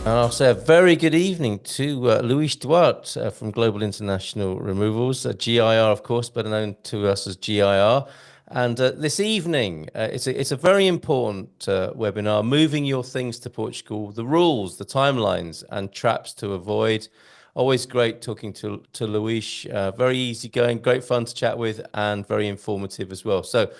And I'll say a very good evening to Luis Duarte from Global International Removals, GIR, of course, better known to us as GIR. And this evening, it's a very important webinar, moving your things to Portugal, the rules, the timelines, and traps to avoid. Always great talking to Luis. Very easygoing, great fun to chat with, and very informative as well. So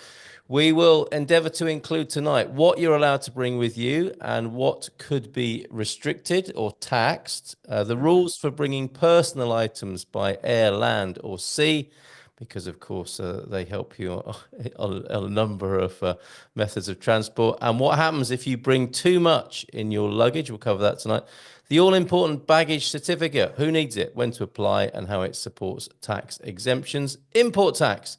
we will endeavour to include tonight what you're allowed to bring with you and what could be restricted or taxed, the rules for bringing personal items by air, land, or sea, because of course they help you on a number of methods of transport, and what happens if you bring too much in your luggage. We'll cover that tonight. The all-important baggage certificate, who needs it, when to apply, and how it supports tax exemptions. Import tax,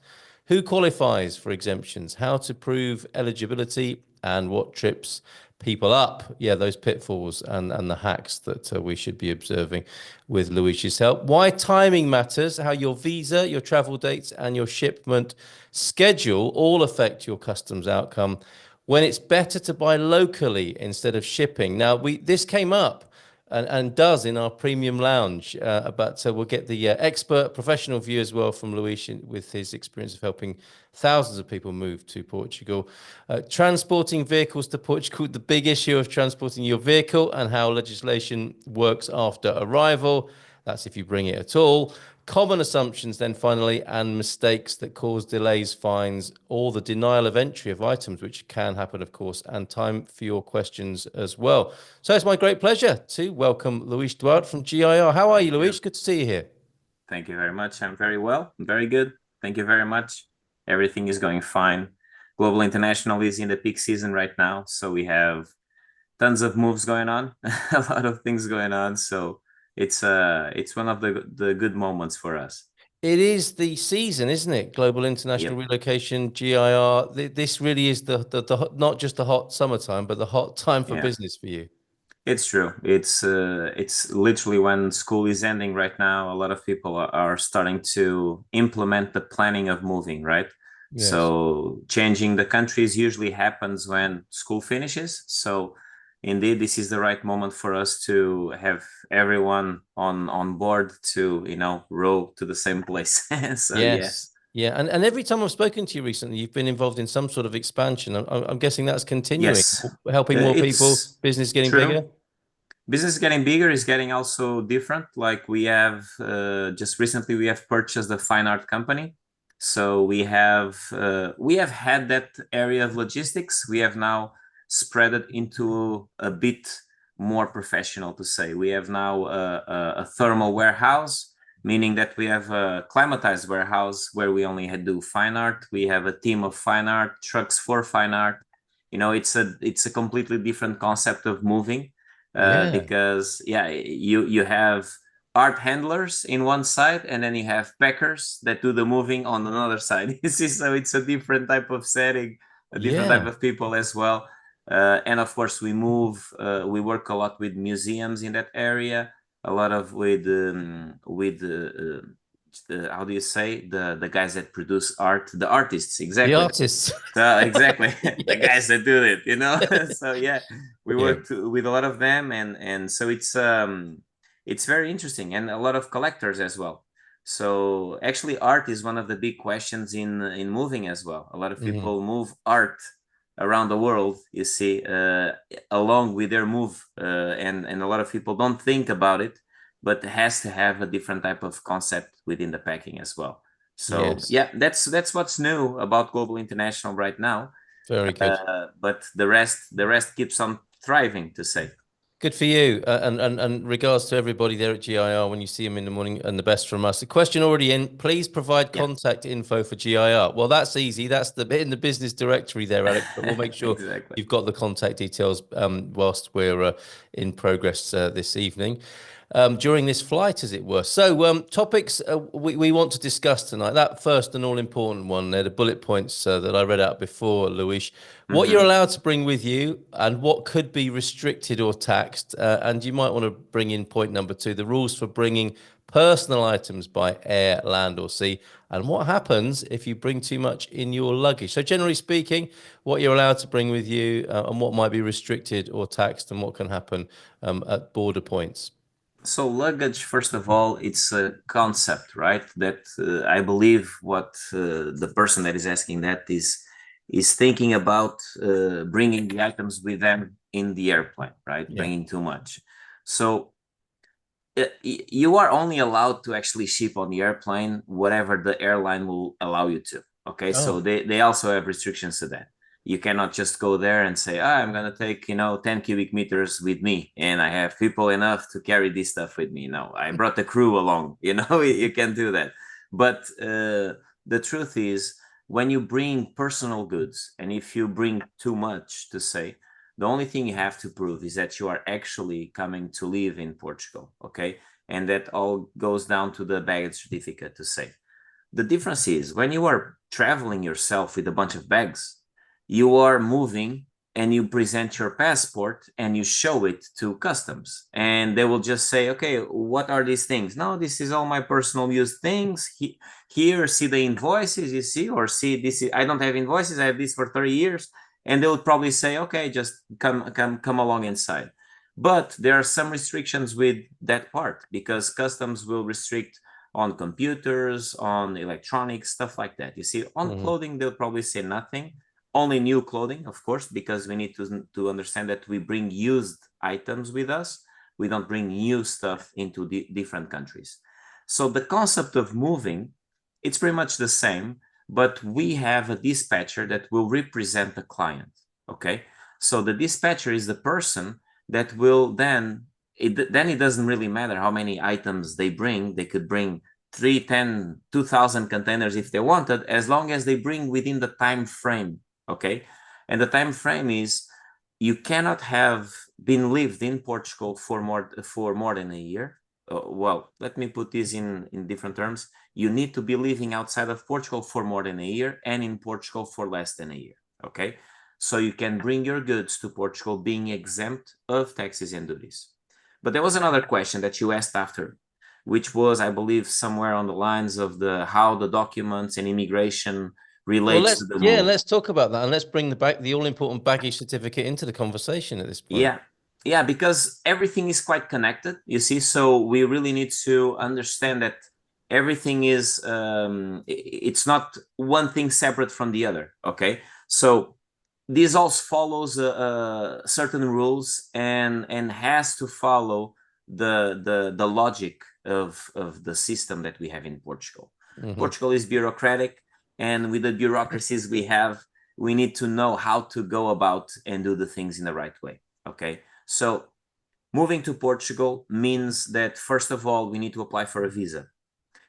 who qualifies for exemptions, how to prove eligibility, and what trips people up. Yeah, those pitfalls and the hacks that we should be observing with Luis's help. Why timing matters, how your visa, your travel dates, and your shipment schedule all affect your customs outcome. When it's better to buy locally instead of shipping. Now, this came up and does in our premium lounge. But we'll get the expert professional view as well from Luis with his experience of helping thousands of people move to Portugal. Transporting vehicles to Portugal, the big issue of transporting your vehicle and how legislation works after arrival. That's if you bring it at all. Common assumptions then finally, and mistakes that cause delays, fines, or the denial of entry of items, which can happen, of course, and time for your questions as well. So it's my great pleasure to welcome Luis Duarte from GIR. How are you, Luis? Good to see you here. Thank you very much. I'm very well. I'm very good. Thank you very much. Everything is going fine. Global International is in the peak season right now, so we have tons of moves going on, a lot of things going on. So it's one of the good moments for us. It is the season, isn't it? Global International Yep. Relocation, GIR. This really is the not just the hot summertime, but the hot time for Yeah, business for you. it's true. It's literally when school is ending right now. A lot of people are starting to implement the planning of moving, right? Yes. So changing the countries usually happens when school finishes. So indeed, this is the right moment for us to have everyone on board to, row to the same place. So yeah. Yes. Yeah. And every time I've spoken to you recently, you've been involved in some sort of expansion. I'm guessing that's continuing, Yes, helping more people, it's business getting true. bigger. Business is getting bigger, is getting also different. Like we have just recently we have purchased a fine art company. So we have had that area of logistics. We have now spread it into a bit more professional, to say. We have now a thermal warehouse, meaning that we have a climatized warehouse where we only do fine art. We have a team of fine art, trucks for fine art. It's a completely different concept of moving, Yeah. because you have art handlers in one side, and then you have packers that do the moving on another side. You see, so it's a different type of setting, a different type Yeah. of people as well. And of course, we work a lot with museums in that area, a lot of with how do you say, the guys that produce art, the artists, The exactly. artists. So exactly, the guys Yes. that do it. So yeah, we Yeah. worked with a lot of them, and so it's very interesting, and a lot of collectors as well. So actually, art is one of the big questions in moving as well. A lot of Mhm. people move art around the world, you see, along with their move, and a lot of people don't think about it, but it has to have a different type of concept within the packing as well. So Yes. yeah, that's what's new about Global International right now. Very good. But the rest keeps on thriving, to say. Good for you. And regards to everybody there at GIR when you see them in the morning, and the best from us. The question already in, please provide Yeah. contact info for GIR. Well, that's easy. That's the bit in the business directory there, Alex, but we'll make sure Exactly. you've got the contact details whilst we're in progress this evening. During this flight, as it were. So, topics we want to discuss tonight. That first and all important one there, the bullet points that I read out before, Luis. What you're Hmm. allowed to bring with you and what could be restricted or taxed. And you might want to bring in point number two, the rules for bringing personal items by air, land, or sea, and what happens if you bring too much in your luggage. So generally speaking, what you're allowed to bring with you and what might be restricted or taxed and what can happen at border points. So luggage, first of all, it's a concept, right? That I believe what the person that is asking that is thinking about bringing the items with them in the airplane, right? Yeah. Bringing too much. So you are only allowed to actually ship on the airplane whatever the airline will allow you to. Okay, so Oh. they also have restrictions to that. You cannot just go there and say, I'm gonna take 10 cubic meters with me, and I have people enough to carry this stuff with me. No, I brought the crew along. You can't do that. But the truth is, when you bring personal goods, and if you bring too much, to say, the only thing you have to prove is that you are actually coming to live in Portugal, okay? And that all goes down to the baggage certificate, to say. The difference is when you are traveling yourself with a bunch of bags, you are moving and you present your passport and you show it to customs, and they will just say, okay, what are these things? No, this is all my personal use things. Here, see the invoices, you see, or see this. I don't have invoices. I have this for 30 years. And they would probably say, okay, just come along inside. But there are some restrictions with that part, because customs will restrict on computers, on electronics, stuff like that. You see, on clothing, they'll probably say nothing. Only new clothing, of course, because we need to understand that we bring used items with us. We don't bring new stuff into different countries. So the concept of moving, it's pretty much the same, but we have a dispatcher that will represent the client. Okay, so the dispatcher is the person that will then it doesn't really matter how many items they bring. They could bring 3, 10, 2,000 containers if they wanted, as long as they bring within the time frame. Okay, and the time frame is, you cannot have been lived in Portugal for more than a year. Well, let me put this in different terms. You need to be living outside of Portugal for more than a year, and in Portugal for less than a year. Okay, so you can bring your goods to Portugal being exempt of taxes and duties. But there was another question that you asked after, which was, I believe, somewhere on the lines of how the documents and immigration relates to the move. Let's talk about that, and let's bring the all important baggage certificate into the conversation at this point. Yeah, because everything is quite connected, you see. So we really need to understand that everything is it's not one thing separate from the other. Okay, so this also follows certain rules and has to follow the logic of the system that we have in Portugal. Portugal is bureaucratic, and with the bureaucracies we have, we need to know how to go about and do the things in the right way. Okay, so moving to Portugal means that, first of all, we need to apply for a visa.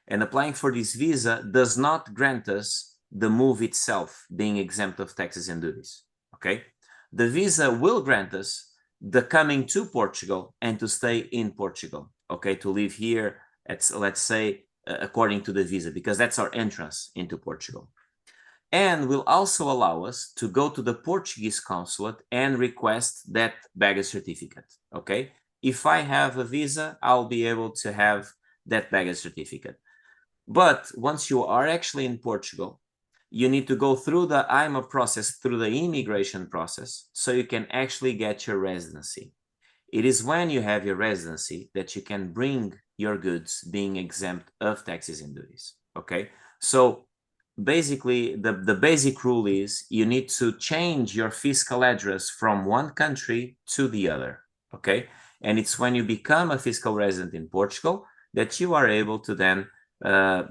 And applying for this visa does not grant us the move itself being exempt of taxes and duties. Okay, the visa will grant us the coming to Portugal and to stay in Portugal. Okay, to live here at, let's say, according to the visa, because that's our entrance into Portugal. And will also allow us to go to the Portuguese consulate and request that baggage certificate. Okay, if I have a visa, I'll be able to have that baggage certificate. But once you are actually in Portugal, you need to go through the IMA process, through the immigration process, so you can actually get your residency. It is when you have your residency that you can bring your goods being exempt of taxes and duties. Okay, so basically the basic rule is you need to change your fiscal address from one country to the other. Okay, and it's when you become a fiscal resident in Portugal that you are able to then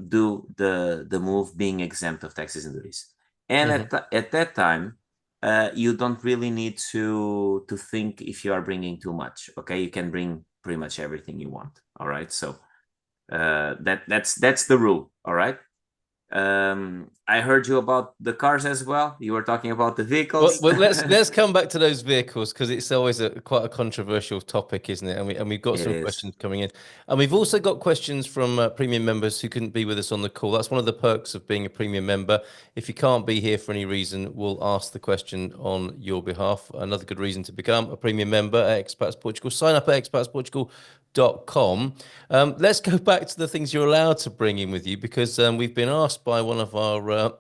do the move being exempt of taxes and duties. And at that time, you don't really need to think if you are bringing too much. Okay, you can bring pretty much everything you want. All right, so that's the rule. All right. I heard you about the cars as well. You were talking about the Well, vehicles. well, let's come back to those vehicles because it's always quite a controversial topic, isn't it? And we've got It some is. questions coming in, and we've also got questions from premium members who couldn't be with us on the call. That's one of the perks of being a premium member. If you can't be here for any reason, we'll ask the question on your behalf. Another good reason to become a premium member at Expats Portugal. Sign up at expatsportugal.com. Let's go back to the things you're allowed to bring in with you because we've been asked by one of our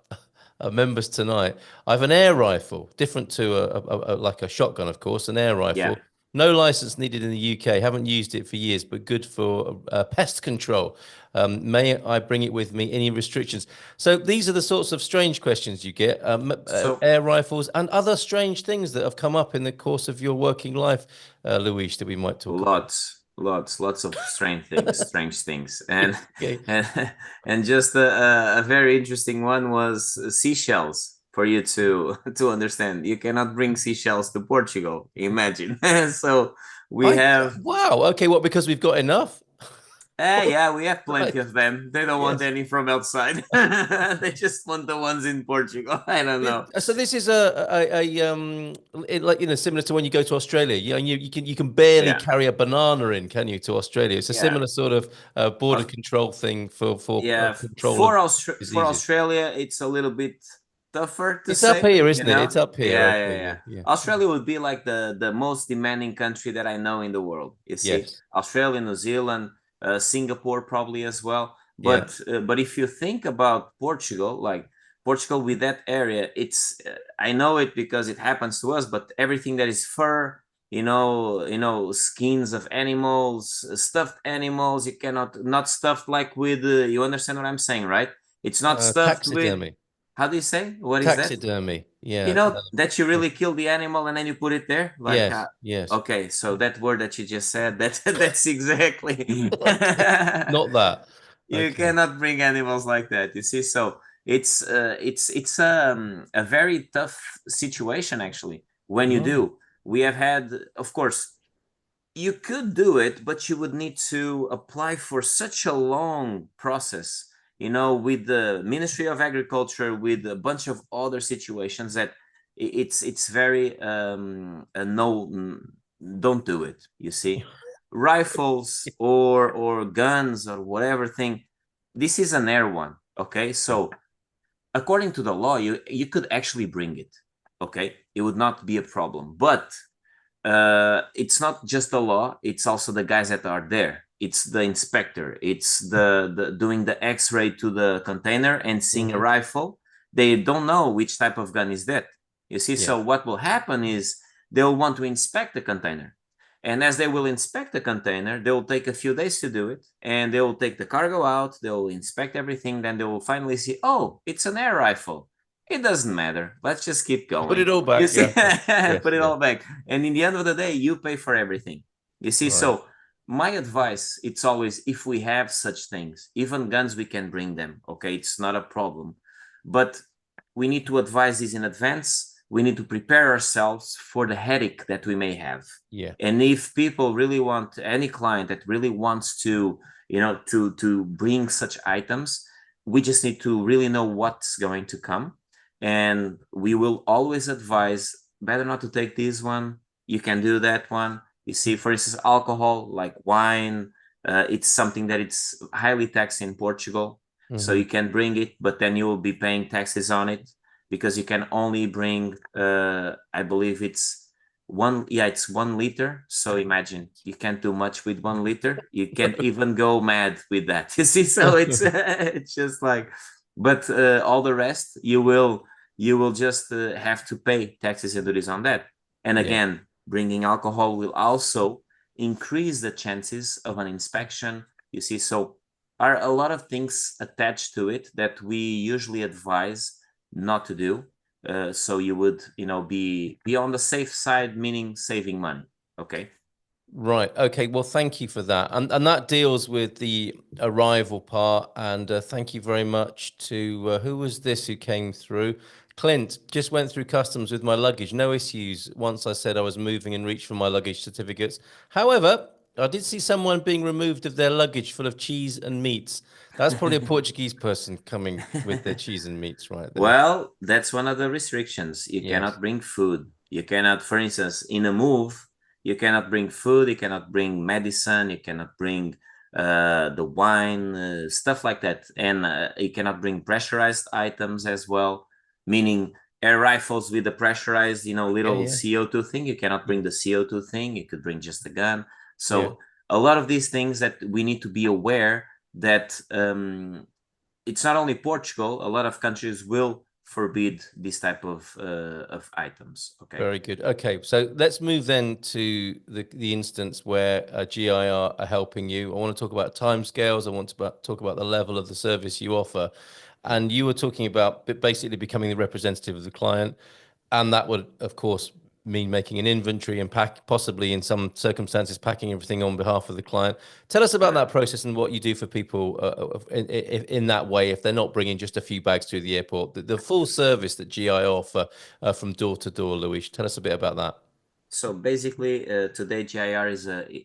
members tonight. I have an air rifle, different to like a shotgun, of course, an air Yeah. rifle. No license needed in the UK. Haven't used it for years, but good for pest control. May I bring it with me? Any restrictions? So these are the sorts of strange questions you get. So Air rifles and other strange things that have come up in the course of your working life, Luis, that we might talk about. lots of strange things, and Okay. and and just a very interesting one was seashells for you to to understand. You cannot bring seashells to Portugal. Imagine. So we I have wow. Okay, what? Because we've got enough. yeah, we have plenty Right. of them. They don't want Yes. any from outside. They just want the ones in Portugal. I don't know. So this is like similar to when you go to Australia. You can barely Yeah, carry a banana in, can you, to Australia? It's a yeah. similar sort of border control thing for Yeah, control of For diseases. Australia, it's a little bit tougher to It's up say, here, you isn't it? It's know? up here. Yeah, Okay, yeah, yeah, yeah. yeah. Australia would be like the most demanding country that I know in the world. You see, Yes, Australia, New Zealand, Singapore probably as well. yeah. But if you think about Portugal, like Portugal with that area, it's I know it because it happens to us. But everything that is fur, skins of animals, stuffed animals, you cannot not stuffed like with. You understand what I'm saying, right? It's not stuffed with. Taxidermy, How do you say? What is that? taxidermy. You Yeah, know that you yeah. really kill the animal and then you put it there, like. Yes, yes. Okay, so that word that you just said, that's exactly. Okay, not that. You Okay. cannot bring animals like that, you see. So it's a very tough situation actually when you Right. do. We have had, of course, you could do it, but you would need to apply for such a long process, with the Ministry of Agriculture, with a bunch of other situations that it's very no, don't do it. You see, rifles or guns or whatever thing. This is an air one, okay? So according to the law, you could actually bring it, okay? It would not be a problem, but it's not just the law, it's also the guys that are there. It's the inspector, it's the doing the x-ray to the container and seeing a Hmm. rifle. They don't know which type of gun is that, you see. Yeah. So what will happen is they'll want to inspect the container, and as they will inspect the container, they will take a few days to do it, and they will take the cargo out, they will inspect everything, then they will finally see, oh, it's an air rifle. It doesn't matter. Let's just keep Put it going. all You back. see, Yeah. Yes. put it Yeah. all back. And in the end of the day, you pay for everything. You see, Right. so my advice, it's always, if we have such things, even guns, we can bring them. Okay, it's not a problem. But we need to advise this in advance. We need to prepare ourselves for the headache that we may have. Yeah. And if people really want, any client that really wants to, to bring such items, we just need to really know what's going to come, and we will always advise better not to take this one. You can do that one. You see, for instance, alcohol like wine, it's something that it's highly taxed in Portugal. So Hmm. you can bring it, but then you will be paying taxes on it because you can only bring, I believe it's one, yeah, it's 1 liter. So imagine you can't do much with 1 liter. You can't even go mad with that. You see, so it's it's just like, but all the rest you will just have to pay taxes and duties on that. And Yeah. again, bringing alcohol will also increase the chances of an inspection. You see, so are a lot of things attached to it that we usually advise not to do. So you would, be on the safe side, meaning saving money. Okay. Right. Okay. Well, thank you for that. And that deals with the arrival part. And thank you very much to who was this who came through? Clint just went through customs with my luggage. No issues once I said I was moving and reached for my luggage certificates. However, I did see someone being removed of their luggage full of cheese and meats. That's probably a Portuguese person coming with their cheese and meats right there. Well, that's one of the restrictions. You Yes. cannot bring food. You cannot, for instance, in a move, you cannot bring food, you cannot bring medicine, you cannot bring the wine, stuff like that. And you cannot bring pressurized items as well, meaning air rifles with the pressurized, Yeah, little yeah. CO2 thing. You cannot Yeah. bring the CO2 thing. You could bring just a gun. Yeah. So a lot of these things that we need to be aware that it's not only Portugal, a lot of countries will forbid this type of items. Okay. Very good. Okay, so let's move then to the instance where GIR are helping you. I want to talk about timescales. I want to talk about the level of the service you offer. And you were talking about basically becoming the representative of the client. And that would, of course, mean making an inventory and possibly in some circumstances, packing everything on behalf of the client. Tell us about that Correct. process and what you do for people in that way if they're not bringing just a few bags through the airport. The full service that GI offer from door to door, Luis. Tell us a bit about that. So basically, today GIR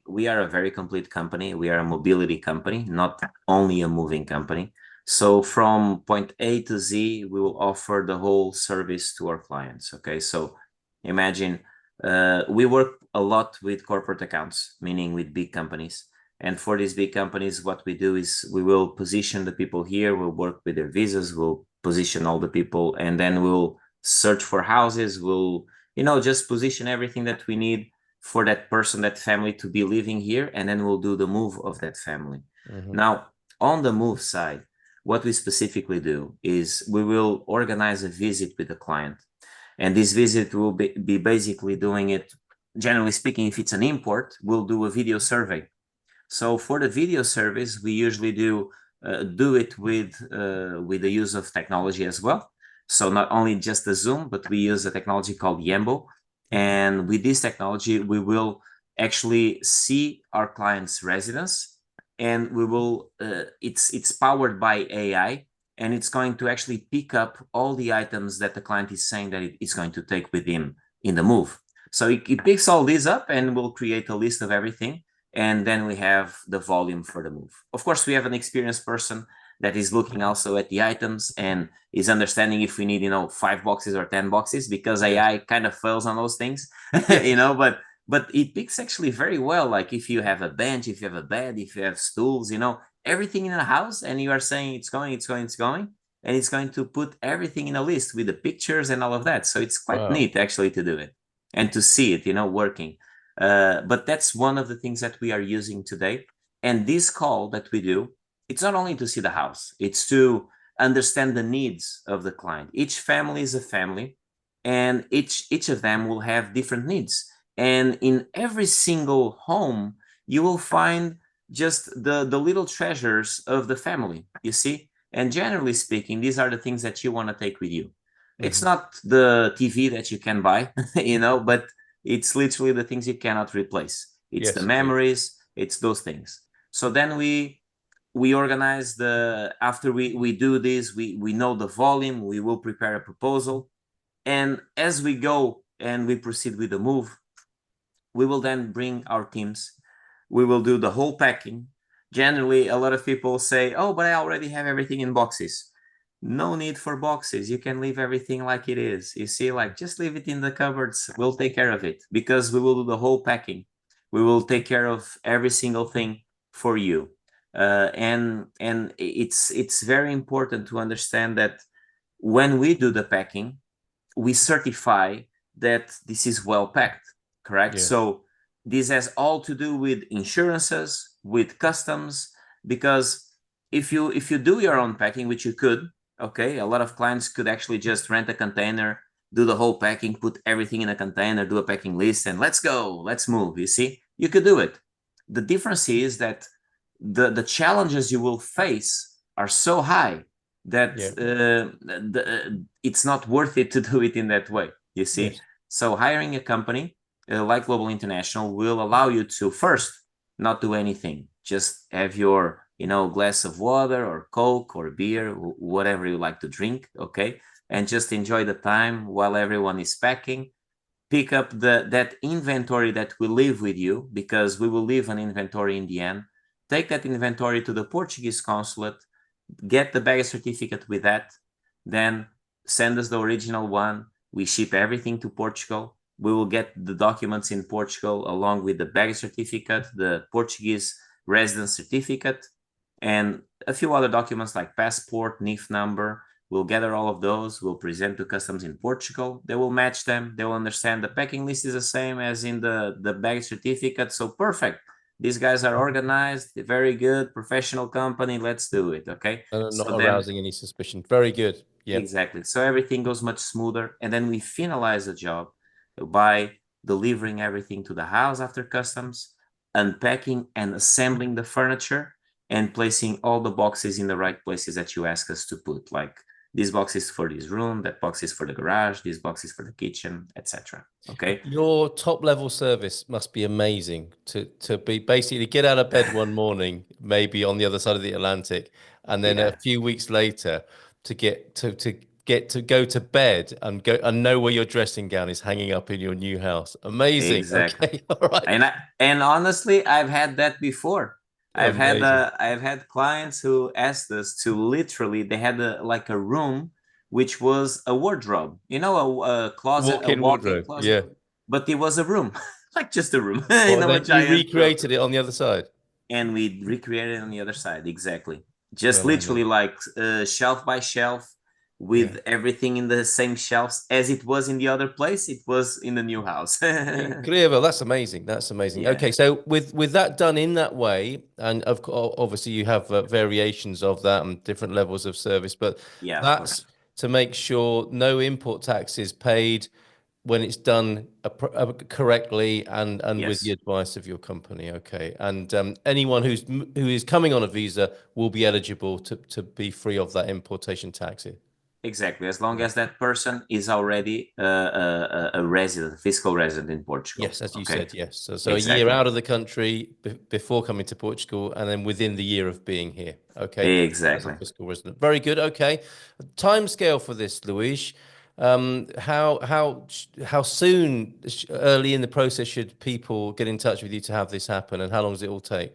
we are a very complete company. We are a mobility company, not only a moving company. So from point A to Z, we will offer the whole service to our clients. Okay, so imagine we work a lot with corporate accounts, meaning with big companies. And for these big companies, what we do is we will position the people here. We'll work with their visas. We'll position all the people, and then we'll search for houses. We'll just position everything that we need for that person, that family to be living here, and then we'll do the move of that family. Mm-hmm. Now, on the move side, what we specifically do is we will organize a visit with the client. And this visit will be basically doing it, generally speaking, if it's an import, we'll do a video survey. So for the video service, we usually do it with the use of technology as well. So not only just the Zoom, but we use a technology called Yambo. And with this technology, we will actually see our client's residence, and we will it's powered by AI, and it's going to actually pick up all the items that the client is saying that it's going to take with him in the move. So it picks all these up and will create a list of everything, and then we have the volume for the move. Of course, we have an experienced person that is looking also at the items and is understanding if we need 5 boxes or 10 boxes, because AI kind of fails on those things. But it picks actually very well, like if you have a bench, if you have a bed, if you have stools, everything in a house, and you are saying it's going, and it's going to put everything in a list with the pictures and all of that. So it's quite Wow. neat actually to do it and to see it working. But that's one of the things that we are using today. And this call that we do, it's not only to see the house, it's to understand the needs of the client. Each family is a family, and each of them will have different needs. And in every single home, you will find just the little treasures of the family, you see? And generally speaking, these are the things that you want to take with you. It's Mm-hmm. not the TV that you can buy, but it's literally the things you cannot replace. It's the Yes, indeed. memories, it's those things. So then we organize after we do this, we know the volume, we will prepare a proposal. And as we go and we proceed with the move, we will then bring our teams. We will do the whole packing. Generally, a lot of people say, oh, but I already have everything in boxes. No need for boxes. You can leave everything like it is. You see, like just leave it in the cupboards. We'll take care of it, because we will do the whole packing. We will take care of every single thing for you. And it's very important to understand that when we do the packing, we certify that this is well packed, correct? Yeah. So this has all to do with insurances, with customs, because if you do your own packing, which you could, okay, a lot of clients could actually just rent a container, do the whole packing, put everything in a container, do a packing list, and let's go, let's move. You see, you could do it. The difference is that the challenges you will face are so high that Yeah. it's not worth it to do it in that way, you see. Yes. So hiring a company like Global International will allow you to first not do anything, just have your glass of water or Coke or beer, whatever you like to drink, okay, and just enjoy the time while everyone is packing. pick up that inventory that we leave with you, because we will leave an inventory in the end. Take that inventory to the Portuguese consulate, get the baggage certificate with that, then send us the original one. We ship everything to Portugal. We will get the documents in Portugal along with the baggage certificate, the Portuguese residence certificate, and a few other documents like passport, NIF number. We'll gather all of those. We'll present to customs in Portugal. They will match them. They will understand the packing list is the same as in the baggage certificate. So perfect. These guys are organized, very good, professional company. Let's do it. Okay. Not So then, arousing any suspicion. Very good. Yeah. exactly. So everything goes much smoother. And then we finalize the job by delivering everything to the house after customs, unpacking and assembling the furniture, and placing all the boxes in the right places that you ask us to put. Like, this box is for this room, that box is for the garage, this box is for the kitchen, etc. Okay. Your top level service must be amazing to be basically get out of bed one morning, maybe on the other side of the Atlantic, and then a Yeah, few weeks later to go to bed and know where your dressing gown is hanging up in your new house. Amazing. exactly. Okay. All right. And honestly, I've had that before. Amazing. I've had clients who asked us to literally, they had like a room which was a wardrobe, a closet, a Walk-in walk-in wardrobe. closet, Yeah. but it was a room, like just a room, Well, and a then you giant room. recreated it on the other side. And we recreated it on the other side. Exactly. Just Blimey. literally like shelf by shelf, Yeah. with everything in the same shelves as it was in the other place. It was in the new house. Incredible. That's amazing. That's amazing. Yeah. Okay, so with that done in that way, and obviously you have variations of that and different levels of service, but Yeah, of that's course. to make sure no import tax is paid when it's done correctly and with the Yes. advice of your company. Okay, and anyone who is coming on a visa will be eligible to be free of that importation tax. Exactly. As long as that person is already a resident, fiscal resident in Portugal. Yes, as you Okay. said, yes. So a year Exactly. out of the country before coming to Portugal, and then within the year of being here. Okay, as a Exactly. fiscal resident. Very good. Okay, time scale for this, Luis. How soon, early in the process, should people get in touch with you to have this happen, and how long does it all take?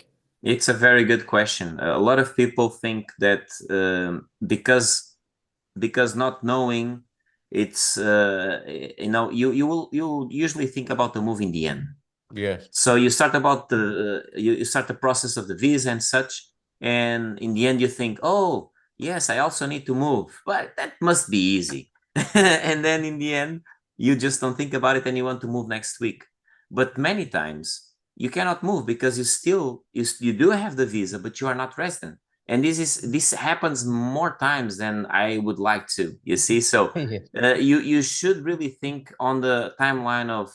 It's a very good question. A lot of people think that because not knowing, it's you usually think about the move in the end. Yes. So you start the process of the visa and such, and in the end you think, oh yes, I also need to move, but that must be easy. And then in the end, you just don't think about it and you want to move next week. But many times you cannot move because you do have the visa, but you are not resident. And this happens more times than I would like to. You see, so Yes. you should really think on the timeline of,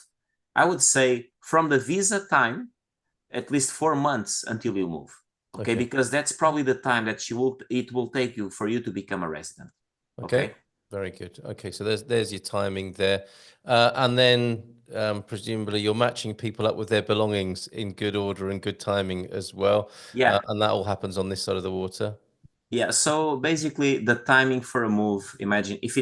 I would say, from the visa time, at least 4 months until you move. Okay, Okay. because that's probably the time that it will take you for you to become a resident. Okay. Okay. Very good. Okay, so there's your timing there, and then presumably you're matching people up with their belongings in good order and good timing as well, Yeah. and that all happens on this side of the water. Yeah. So basically, the timing for a move. Imagine if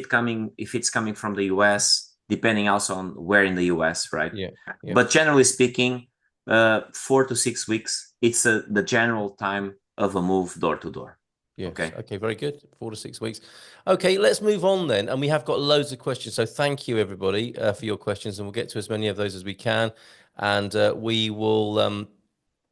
it's coming from the US, depending also on where in the US, right? Yeah. Yeah. But generally speaking, 4 to 6 weeks. It's the general time of a move door to door. Yes. Okay. Okay. Very good. 4 to 6 weeks. Okay. Let's move on then. And we have got loads of questions. So thank you everybody for your questions, and we'll get to as many of those as we can. And we will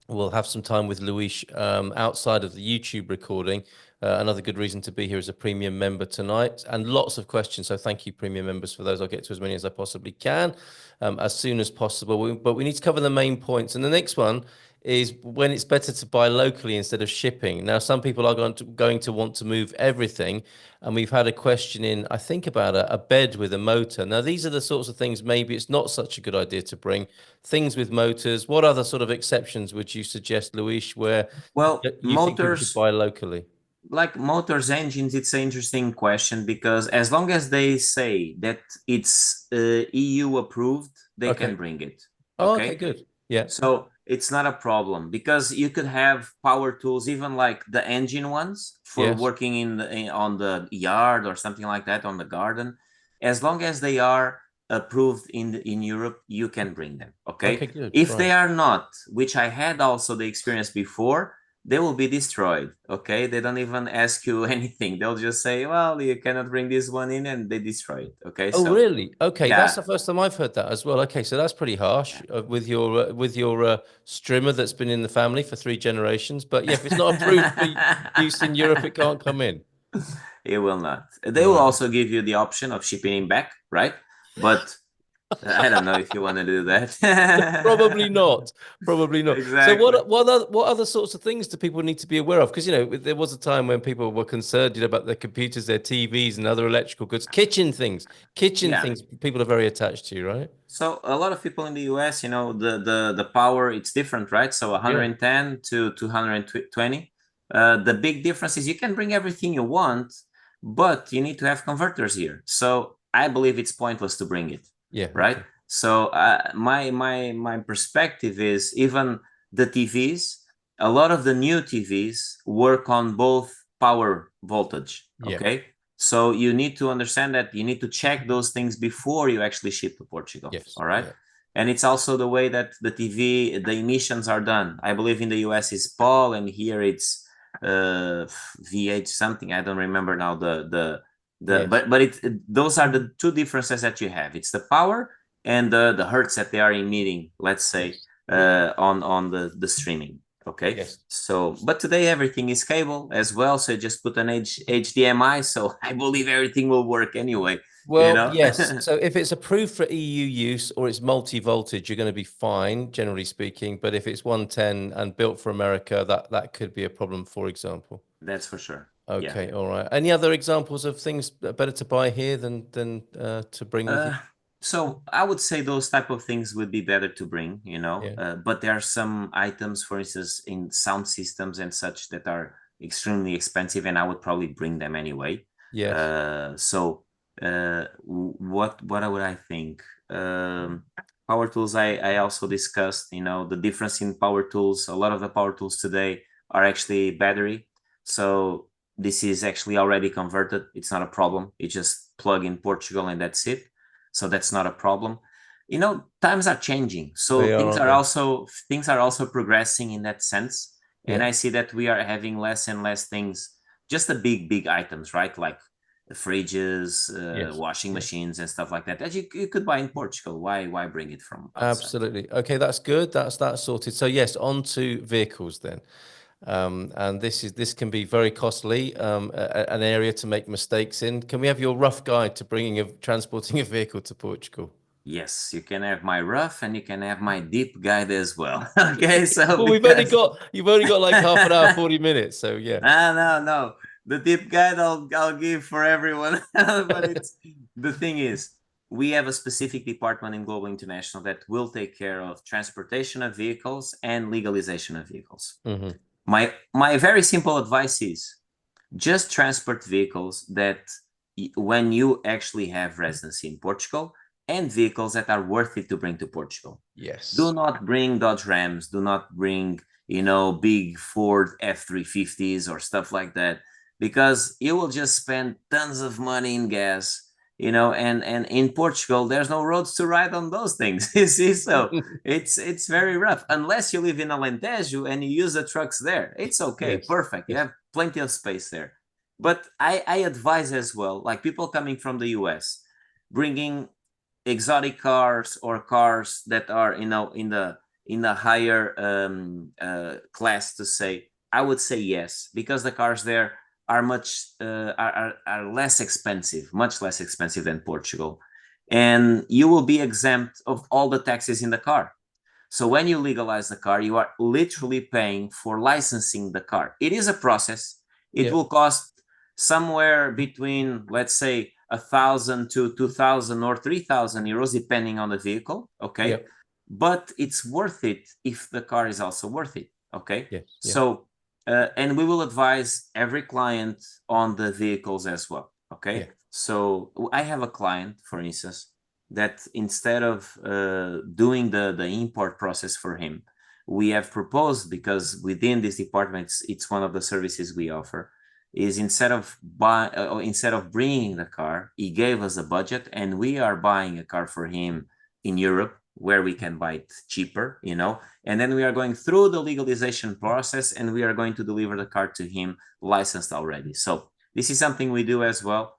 we'll have some time with Luis outside of the YouTube recording. Another good reason to be here as a premium member tonight, and lots of questions. So thank you, premium members, for those. I'll get to as many as I possibly can as soon as possible. But we need to cover the main points. And the next one is when it's better to buy locally instead of shipping. Now, some people are going to want to move everything. And we've had a question in, I think, about a bed with a motor. Now, these are the sorts of things maybe it's not such a good idea to bring. Things with motors. What other sort of exceptions would you suggest, Luis, where Well, you think people should buy locally? like motors, engines, it's an interesting question, because as long as they say that it's EU approved, they can Okay. bring it. Oh, okay, Okay. good. Yeah. So it's not a problem, because you could have power tools, even like the engine ones for Yes. working on the yard or something like that, on the garden, as long as they are approved in Europe, you can bring them. Okay. Okay, good. If Right. they are not, which I had also the experience before, they will be destroyed. Okay. They don't even ask you anything. They'll just say, well, you cannot bring this one in, and they destroy it. Okay. Oh, So really? Okay, that's yeah, the first time I've heard that as well. Okay, so that's pretty harsh with your strimmer that's been in the family for 3 generations. But yeah, if it's not approved for use in Europe, it can't come in. it will not. They will Right. also give you the option of shipping him back, right? But I don't know if you want to do that. Probably not. Probably not. So Exactly. what other sorts of things do people need to be aware of? Because there was a time when people were concerned, about their computers, their TVs, and other electrical goods, kitchen Yeah. things. People are very attached to, right? So a lot of people in the US, the power, it's different, right? So Yeah. 110 to 220. The big difference is you can bring everything you want, but you need to have converters here. So I believe it's pointless to bring it, Yeah. right? Okay. So my perspective is even the TVs, a lot of the new TVs work on both power voltage, Yeah. okay? So you need to understand that you need to check those things before you actually ship to Portugal. Yes. All right. Yeah. And it's also the way that the emissions are done. I believe in the US is POL, and here it's VH something. I don't remember now Yes. but those are the two differences that you have. It's the power and the hertz that they are emitting, let's say, Yes. Yeah. on the streaming. Okay. Yes. So, but today everything is cable as well. So just put an HDMI. So I believe everything will work anyway, you Well, know? yes. So if it's approved for EU use or it's multi-voltage, you're going to be fine, generally speaking. But if it's 110 and built for America, that could be a problem, for example. That's for sure. Yeah. Okay, all right. Any other examples of things better to buy here than to bring with you? Uh, so I would say those type of things would be better to bring, Yeah. but there are some items, for instance, in sound systems and such that are extremely expensive, and I would probably bring them anyway. Yes. What would I think? Power tools, I also discussed, the difference in power tools. A lot of the power tools today are actually battery. So this is actually already converted. It's not a problem. You just plug in Portugal and that's it. So that's not a problem. Times are changing. They So are, aren't they? things are also progressing in that sense. And Yeah. I see that we are having less and less things, just the big items, right? Like the fridges, Yes. washing Yeah. machines and stuff like that you could buy in Portugal. Why bring it from outside? Absolutely. Okay, that's good. That's sorted. So yes, on to vehicles then. And this can be very costly, an area to make mistakes in. Can we have your rough guide to transporting a vehicle to Portugal? Yes, you can have my rough and you can have my deep guide as well. Okay, so Well, because you've only got like half an hour, 40 minutes. So yeah. no. The deep guide I'll give for everyone. But it's the thing is, we have a specific department in Global International that will take care of transportation of vehicles and legalization of vehicles. Hmm. My very simple advice is just transport vehicles that when you actually have residency in Portugal, and vehicles that are worth it to bring to Portugal. Do Yes. not bring Dodge Rams. Do not bring, big Ford F-350s or stuff like that, because you will just spend tons of money in gas. And in Portugal, there's no roads to ride on those things. You see, so it's very rough unless you live in Alentejo and you use the trucks there. It's okay, Yes. perfect. You Yes. have plenty of space there. But I advise as well, like people coming from the US, bringing exotic cars or cars that are in the higher class, to say, I would say yes, because the cars there are are less expensive, much less expensive than Portugal, and you will be exempt of all the taxes in the car. So when you legalize the car, you are literally paying for licensing the car. It is a process. It Yeah. will cost somewhere between, let's say, 1,000 to 2,000 or 3,000 euros, depending on the vehicle. Yeah. Okay. But it's worth it if the car is also worth it. Okay. Yes. Yeah. So, and we will advise every client on the vehicles as well. Okay. Yeah. So I have a client, for instance, that instead of doing the import process for him, we have proposed, because within this department, it's one of the services we offer. is instead of bringing the car, he gave us a budget, and we are buying a car for him in Europe where we can buy it cheaper, and then we are going through the legalization process, and we are going to deliver the car to him licensed already. So this is something we do as well.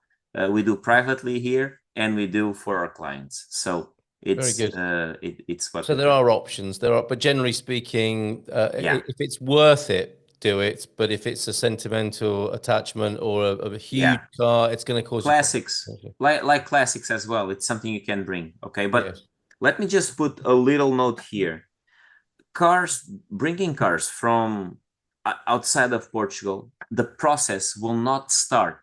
We do privately here, and we do for our clients. So it's Very good. it's what So we there do. are options. But generally speaking, Yeah, if it's worth it, do it. But if it's a sentimental attachment or a huge yeah. car, it's going to cause you problems. Classics, like classics as well. It's something you can bring. Okay, but Yes. let me just put a little note here. Bringing cars from outside of Portugal, the process will not start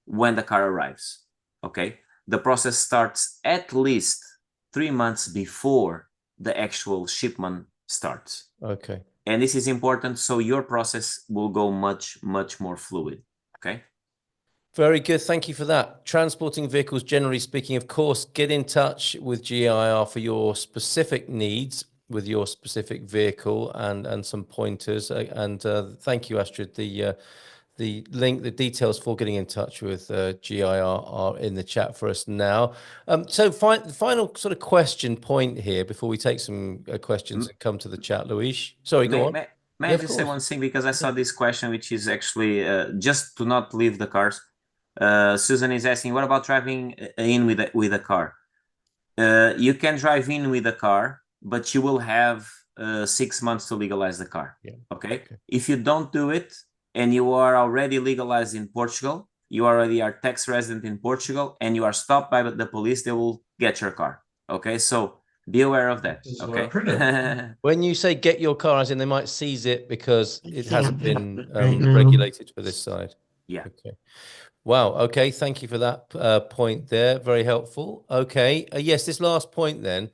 when the car arrives. Okay, the process starts at least 3 months before the actual shipment starts. Okay. And this is important, so your process will go much, much more fluid. Okay. Very good. Thank you for that. Transporting vehicles, generally speaking, of course, get in touch with GIR for your specific needs with your specific vehicle and some pointers. And thank you, Astrid. The link, the details for getting in touch with GIR are in the chat for us now. So final sort of question point here before we take some questions and come to the chat, Luis. Sorry, go on. May Yeah, I of just say course. one thing, because I saw Yeah. this question, which is actually just to not leave the cars. Susan is asking, what about driving in with a car? You can drive in with a car, but you will have 6 months to legalize the car. Yeah. Okay. Okay. If you don't do it and you are already legalized in Portugal, you already are tax resident in Portugal, and you are stopped by the police, they will get your car. Okay. So be aware of that. Okay. When you say get your car, as in they might seize it because it hasn't been right now. regulated for this side. Yeah. Okay. Wow. Okay. Thank you for that point there. Very helpful. Okay. Yes, this last point then.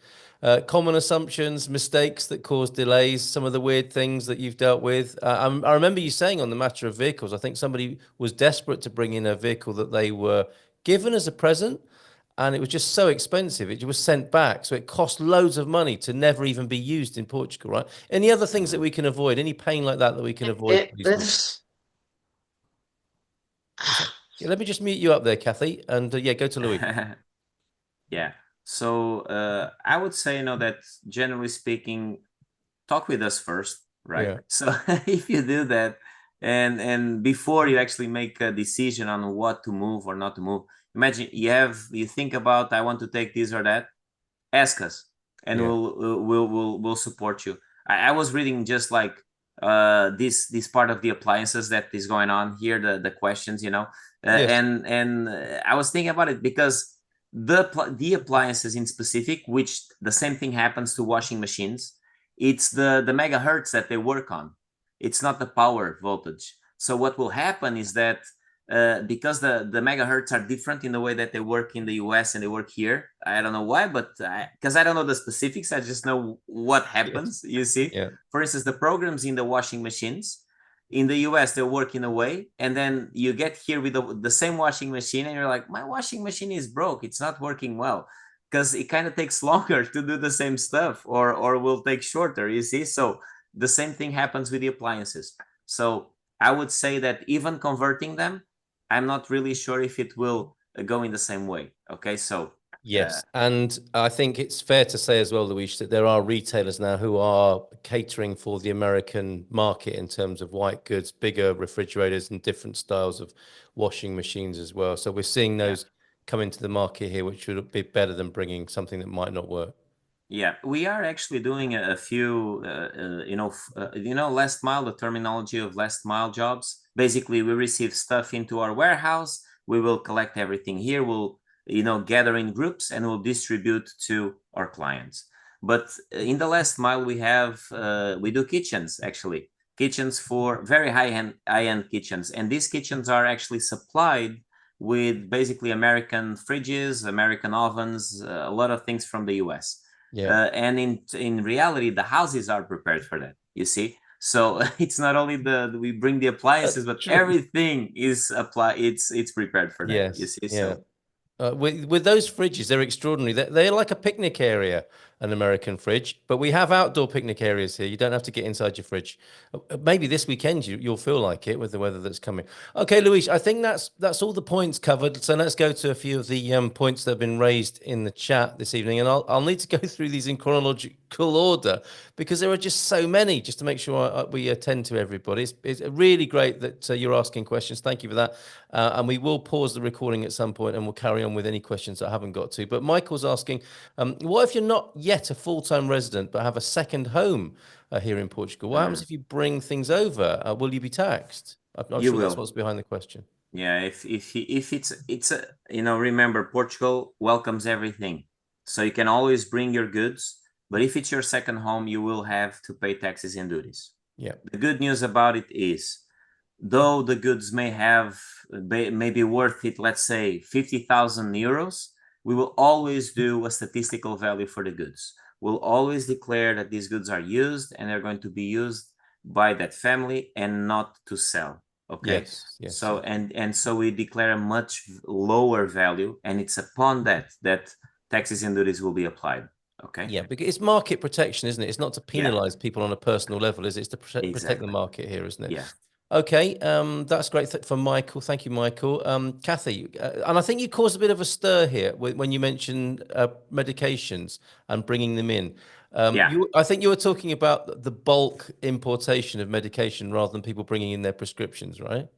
Common assumptions, mistakes that cause delays, some of the weird things that you've dealt with. I remember you saying on the matter of vehicles, I think somebody was desperate to bring in a vehicle that they were given as a present, and it was just so expensive. It was sent back. So it cost loads of money to never even be used in Portugal, right? Any other things that we can avoid? Any pain like that we can avoid, please? That's Yeah, let me just mute you up there, Kathy, and yeah, go to Louis. Yeah. So I would say, that generally speaking, talk with us first, right? Yeah. So if you do that, and before you actually make a decision on what to move or not to move, imagine you think about, I want to take this or that, ask us, and Yeah. we'll support you. I was reading just like this part of the appliances that is going on here, the questions, Yes. and I was thinking about it because the appliances in specific, which the same thing happens to washing machines, it's the megahertz that they work on. It's not the power voltage. So what will happen is that because the megahertz are different in the way that they work in the US and they work here. I don't know why, but because I don't know the specifics, I just know what happens. Yes. You see, Yeah. for instance, the programs in the washing machines in the US, they work in a way, and then you get here with the same washing machine, and you're like, my washing machine is broke. It's not working well, because it kind of takes longer to do the same stuff, or will take shorter. You see, so the same thing happens with the appliances. So I would say that even converting them, I'm not really sure if it will go in the same way. Okay, so Yes, and I think it's fair to say as well, Luis, that there are retailers now who are catering for the American market in terms of white goods, bigger refrigerators, and different styles of washing machines as well. So we're seeing yeah. those come into the market here, which would be better than bringing something that might not work. Yeah, we are actually doing a few, last mile, the terminology of last mile jobs. Basically, we receive stuff into our warehouse. We will collect everything here. We'll, gather in groups, and we'll distribute to our clients. But in the last mile, we do kitchens, actually. Kitchens for very high-end kitchens. And these kitchens are actually supplied with basically American fridges, American ovens, a lot of things from the US. Yeah. And in reality, the houses are prepared for that. You see, so it's not only we bring the appliances, That's but true. everything is applied. It's prepared for that. You Yes. see, Yeah. so With those fridges, they're extraordinary. They're like a picnic area. an American fridge, but we have outdoor picnic areas here. You don't have to get inside your fridge. Maybe this weekend you'll feel like it with the weather that's coming. Okay, Luis, I think that's all the points covered. So let's go to a few of the points that have been raised in the chat this evening, and I'll need to go through these in chronological order because there are just so many. Just to make sure we attend to everybody. It's really great that you're asking questions. Thank you for that. And we will pause the recording at some point and we'll carry on with any questions that I haven't got to. But Michael's asking, what if you're not yet a full-time resident but have a second home here in Portugal? What happens if you bring things over? Will you be taxed? I'm not You sure that's will. what's behind the question. Yeah, if it's a, remember, Portugal welcomes everything. So you can always bring your goods, but if it's your second home, you will have to pay taxes and duties. Yeah. The good news about it is, though the goods may be worth it, let's say 50,000 euros, we will always do a statistical value for the goods. We'll always declare that these goods are used and they're going to be used by that family and not to sell. Okay. Yes. So and so we declare a much lower value, and it's upon that taxes and duties will be applied. Okay. Yeah, because it's market protection, isn't it? It's not to penalize people on a personal level, is it? It's to protect the market here, isn't it? Yeah. Okay, that's great for Michael. Thank you, Michael. Kathy, and I think you caused a bit of a stir here when you mentioned medications and bringing them in. I think you were talking about the bulk importation of medication rather than people bringing in their prescriptions, right?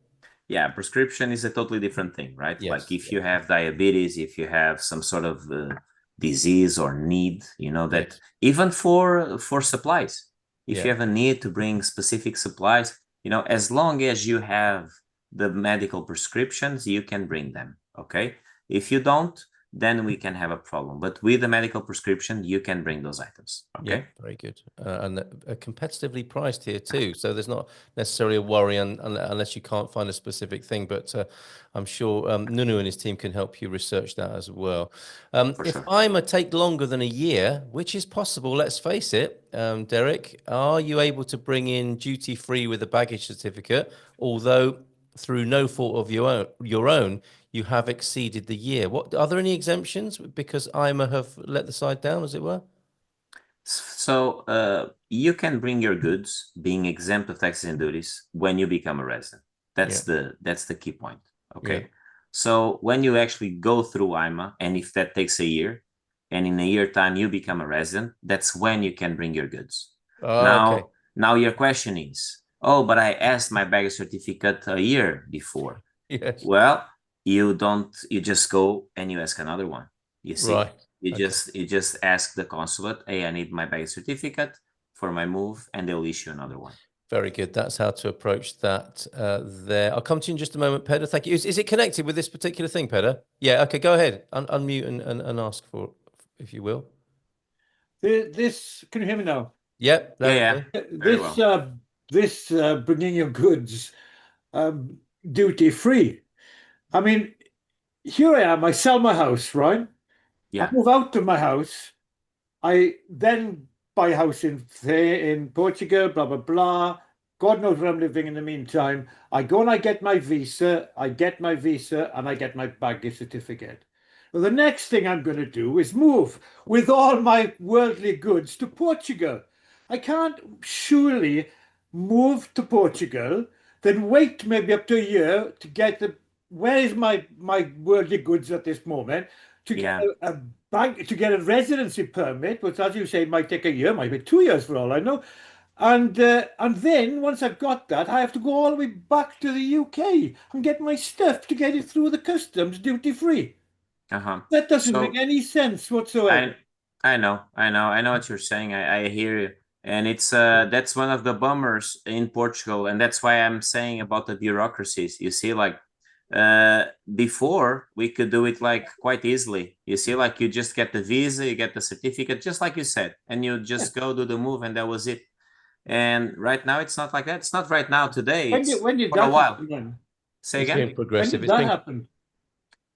Yeah, prescription is a totally different thing, right? Yes, like if you have diabetes, if you have some sort of disease or need, that even for supplies, if you have a need to bring specific supplies, as long as you have the medical prescriptions, you can bring them. Okay. If you don't, then we can have a problem. But with the medical prescription, you can bring those items. Okay. Yeah, very good. And competitively priced here too. So there's not necessarily a worry unless you can't find a specific thing. But I'm sure Nunu and his team can help you research that as well. If IMA take longer than a year, which is possible, let's face it, Derek, are you able to bring in duty free with a baggage certificate, although through no fault of your own, you have exceeded the year? What are there any exemptions because IMA have let the side down, as it were? So you can bring your goods being exempt of taxes and duties when you become a resident. That's the key point. Okay. Yeah. So when you actually go through IMA, and if that takes a year, and in a year time you become a resident, that's when you can bring your goods. Now your question is, oh, but I asked my baggage certificate a year before. Yes. Well, you just go and you ask another one. You see. Right. You just ask the consulate, hey, I need my baggage certificate for my move, and they'll issue another one. Very good. That's how to approach that there. I'll come to you in just a moment, Peter. Thank you. Is it connected with this particular thing, Peter? Yeah. Okay. Go ahead. Unmute and ask for, if you will. This can you hear me now? Yep. Yeah. This bringing your goods duty free. I mean, here I am. I sell my house, right? Yeah. I move out of my house. I then buy a house in Portugal, blah, blah, blah. God knows where I'm living in the meantime. I go and I get my visa. And I get my baggage certificate. Well, the next thing I'm going to do is move with all my worldly goods to Portugal. I can't surely move to Portugal, then wait maybe up to a year to get where is my worldly goods at this moment? To get to get a residency permit, which, as you say, might take a year, might be 2 years for all I know. And then once I've got that, I have to go all the way back to the UK and get my stuff to get it through the customs duty free. That doesn't make any sense whatsoever. I know what you're saying. I hear you, and it's that's one of the bummers in Portugal, and that's why I'm saying about the bureaucracies. You see, like. Before we could do it like quite easily. You see, like you just get the visa, you get the certificate, just like you said, and you just go do the move, and that was it. And right now it's not like that. It's not right now today. When did for that a while. happen? Say it's again. Been progressive. When did that happen?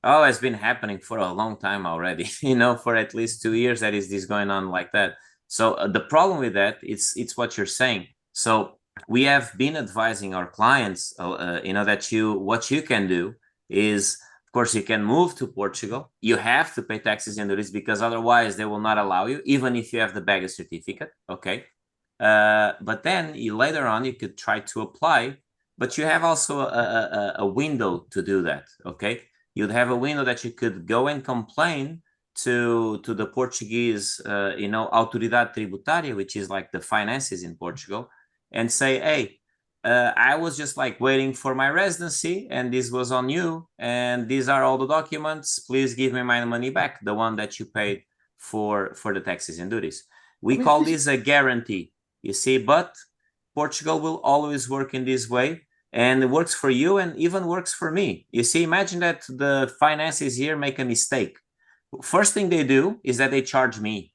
Oh, it's been happening for a long time already. For at least 2 years that is this going on like that. So the problem with that, it's what you're saying. So we have been advising our clients, that what you can do is course, you can move to Portugal. You have to pay taxes and duties because otherwise they will not allow you, even if you have the baggage certificate. Okay. But then later on, you could try to apply, but you have also a window to do that. Okay. You'd have a window that you could go and complain to the Portuguese, Autoridade Tributária, which is like the finances in Portugal, and say, hey, I was just like waiting for my residency and this was on you and these are all the documents. Please give me my money back, the one that you paid for the taxes and duties. We call this a guarantee, you see, but Portugal will always work in this way, and it works for you and even works for me. You see, imagine that the finances here make a mistake. First thing they do is that they charge me.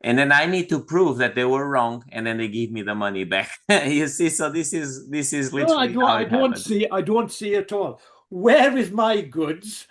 And then I need to prove that they were wrong, and then they give me the money back. You see, so this is literally No, I don't see at all. Where is my goods,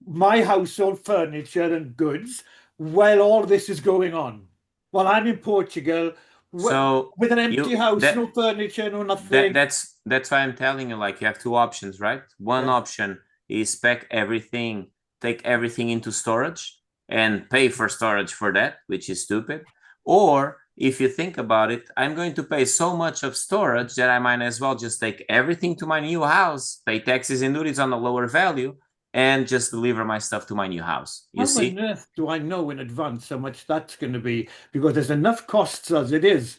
my household furniture and goods, while all this is going on? Well, I'm in Portugal, so with an empty house, no furniture, no nothing. That's why I'm telling you, like, you have two options, right? One option is take everything into storage and pay for storage for that, which is stupid. Or if you think about it, I'm going to pay so much of storage that I might as well just take everything to my new house, pay taxes and duties on a lower value, and just deliver my stuff to my new house. You see? How on earth do I know in advance how much that's going to be? Because there's enough costs as it is.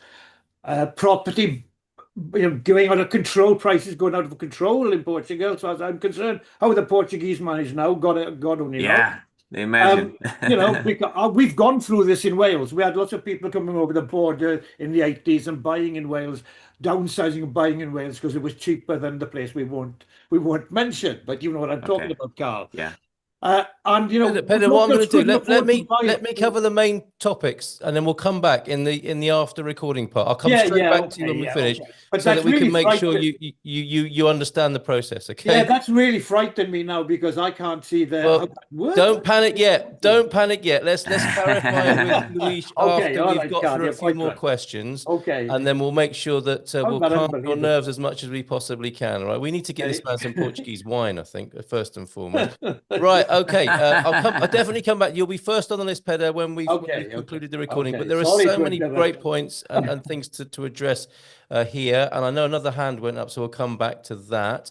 Property, going out of control, prices going out of control in Portugal. So as I'm concerned, how the Portuguese manage now, God only knows. Imagine. Because we've gone through this in Wales. We had lots of people coming over the border in the 80s and buying in Wales, downsizing and buying in Wales because it was cheaper than the place we won't mention. But you know what I'm talking about, Carl. Yeah. And Peter, what I'm going to do, let me cover the main topics, and then we'll come back in the after recording part. I'll come straight back to you when we finish, but so that we really can make sure you understand the process. Okay. Yeah, that's really frightened me now because I can't see the. Well, don't panic yet. Don't panic yet. Let's clarify it with Luis after we've got through a few more questions. Okay. And then we'll make sure that we'll calm your nerves as much as we possibly can. All right. We need to get this man some Portuguese wine, I think, first and foremost. Right. Okay. I'll definitely come back. You'll be first on the list, Peter, when we've concluded the recording. But there are so many great points and things to address here. And I know another hand went up, so we'll come back to that.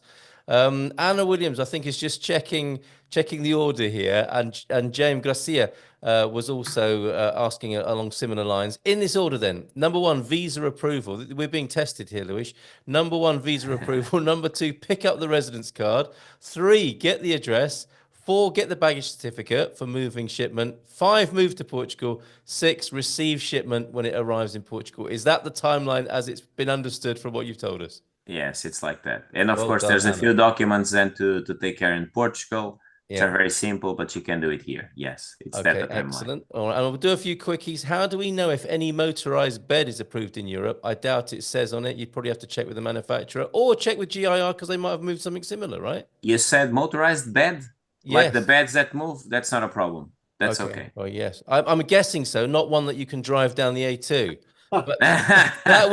Anna Williams, I think, is just checking the order here, and James Gracia was also asking along similar lines. In this order, then, number one, visa approval. We're being tested here, Luis. Number one, visa approval. Number two, pick up the residence card. 3, get the address. 4, get the baggage certificate for moving shipment. 5, move to Portugal. 6, receive shipment when it arrives in Portugal. Is that the timeline as it's been understood from what you've told us? Yes, it's like that. And of course, there's a few documents then to take care in Portugal, which are very simple, but you can do it here. Yes, it's that timeline. Excellent. All right, and we'll do a few quickies. How do we know if any motorized bed is approved in Europe? I doubt it says on it. You'd probably have to check with the manufacturer or check with GIR because they might have moved something similar, right? You said motorized bed? Yes. Like the beds that move? That's not a problem. That's okay. Oh, yes. I'm guessing so. Not one that you can drive down the A2. But that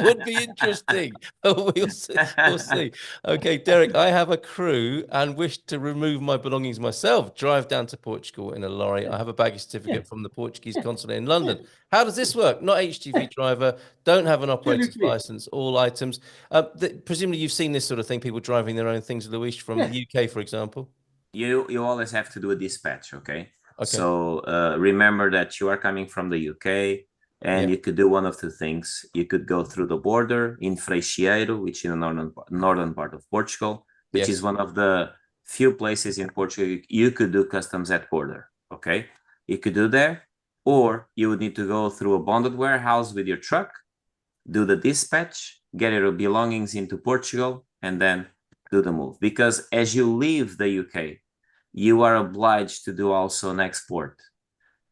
would be interesting. We'll see. Okay, Derek, I have a crew and wish to remove my belongings myself. Drive down to Portugal in a lorry. I have a baggage certificate from the Portuguese consulate in London. How does this work? Not HGV driver, don't have an operator's license, all items. Presumably you've seen this sort of thing, people driving their own things, Luis, from the UK, for example. You always have to do a dispatch, okay? So remember that you are coming from the UK, and you could do one of two things. You could go through the border in Freixeiro, which is in the northern part of Portugal, which is one of the few places in Portugal you could do customs at border, okay? You could do there, or you would need to go through a bonded warehouse with your truck, do the dispatch, get your belongings into Portugal, and then do the move. Because as you leave the UK, you are obliged to do also an export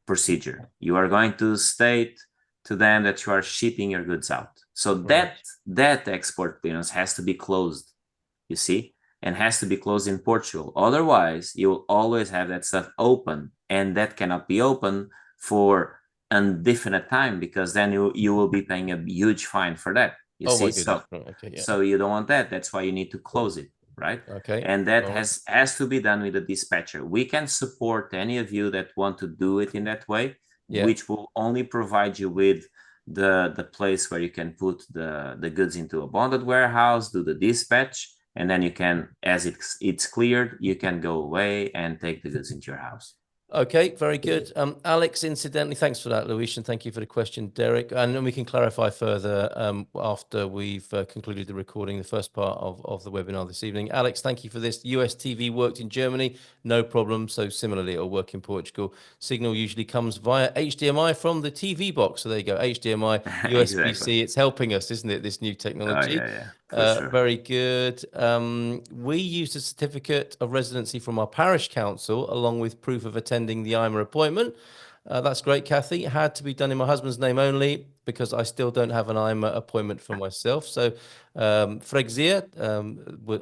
procedure. You are going to state to them that you are shipping your goods out. So that export clearance has to be closed, you see, and has to be closed in Portugal. Otherwise, you will always have that stuff open, and that cannot be open for indefinite time, because then you will be paying a huge fine for that. You see, so you don't want that. That's why you need to close it. right? Okay. And that All right. has to be done with the dispatcher. We can support any of you that want to do it in that way, Yeah. which will only provide you with the place where you can put the goods into a bonded warehouse, do the dispatch, and then you can, as it's cleared, you can go away and take the goods into your house. Okay, very good. Alex, incidentally, thanks for that, Luis, and thank you for the question, Derek. And then we can clarify further after we've concluded the recording, the first part of the webinar this evening. Alex, thank you for this. US TV worked in Germany, no problem. So similarly, it'll work in Portugal. Signal usually comes via HDMI from the TV box. So there you go, HDMI, USB-C. Exactly. It's helping us, isn't it, this new technology? Oh, yeah, for sure. Very good. We used a certificate of residency from our parish council along with proof of attending the IMA appointment. That's great, Kathy. It had to be done in my husband's name only because I still don't have an IMA appointment for myself. So Fregzia,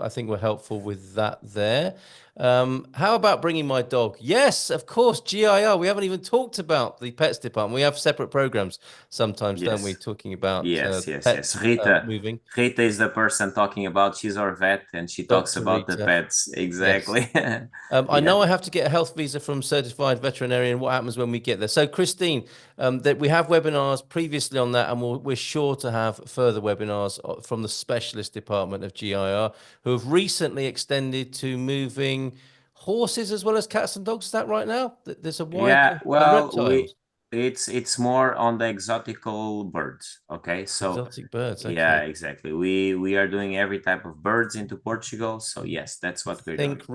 I think we're helpful with that there. How about bringing my dog? Yes, of course, GIR. We haven't even talked about the pets department. We have separate programs sometimes, don't we, talking about pets moving. Rita is the person talking about, she's our vet, and she talks Dr. about Rita. the pets. Exactly. Yes. I know I have to get a health visa from certified veterinarian. What happens when we get there? So Christine, that we have webinars previously on that, and we're sure to have further webinars from the specialist department of GIR who have recently extended to moving horses as well as cats and dogs. Is that right now? There's a wide reptiles. It's more on the exotical birds. Okay, so exotic birds. Okay. Yeah, exactly. We are doing every type of birds into Portugal. So yes, that's what we're doing. Think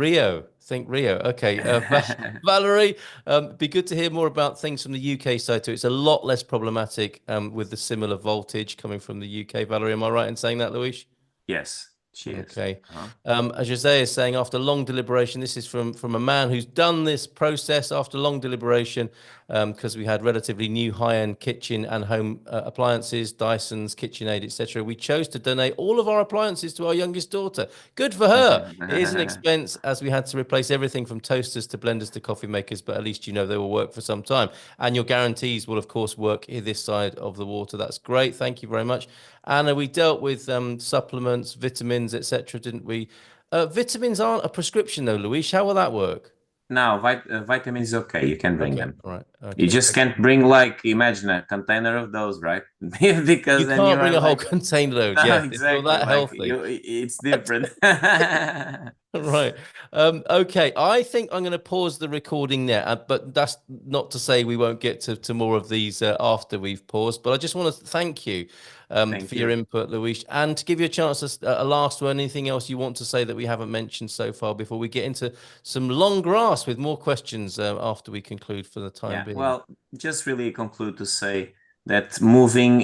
Rio. Okay, Valerie, be good to hear more about things from the UK side too. It's a lot less problematic with the similar voltage coming from the UK. Valerie, am I right in saying that, Luis? Yes. Okay. As Jose is saying, after long deliberation, this is from a man who's done this process after long deliberation, because we had relatively new high-end kitchen and home appliances, Dysons, KitchenAid, etc. We chose to donate all of our appliances to our youngest daughter. Good for her. It is an expense, as we had to replace everything from toasters to blenders to coffee makers, but at least you know they will work for some time. And your guarantees will, of course, work this side of the water. That's great. Thank you very much. Anna, we dealt with supplements, vitamins, etc., didn't we? Vitamins aren't a prescription, though, Luis. How will that work? No, vitamins is okay. You can bring them. Right. Okay. You just can't bring, like, imagine a container of those, right? Because you can't bring a whole container load. No, yeah, exactly. It's not that healthy. It's different. Right. Okay. I think I'm going to pause the recording there, but that's not to say we won't get to more of these after we've paused. But I just want to thank you for your input, Luis, and to give you a chance, a last word, anything else you want to say that we haven't mentioned so far before we get into some long grass with more questions after we conclude for the time being. Well, just really conclude to say that moving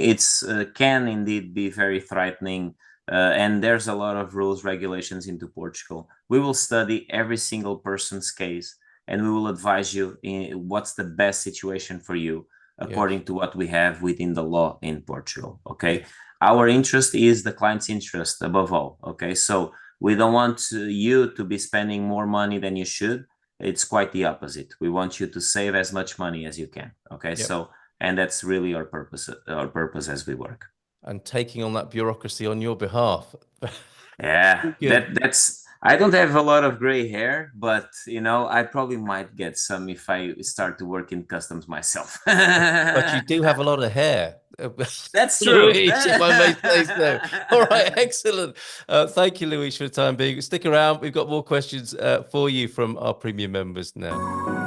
can indeed be very threatening. And there's a lot of rules, regulations into Portugal. We will study every single person's case, and we will advise you in what's the best situation for you according to what we have within the law in Portugal. Okay, our interest is the client's interest above all. Okay, so we don't want you to be spending more money than you should. It's quite the opposite. We want you to save as much money as you can. Okay, and that's really our purpose as we work. And taking on that bureaucracy on your behalf. Yeah, that's. I don't have a lot of gray hair, but I probably might get some if I start to work in customs myself. But you do have a lot of hair. That's true. If I may say so. All right, excellent. Thank you, Luis, for the time being. Stick around. We've got more questions for you from our premium members now.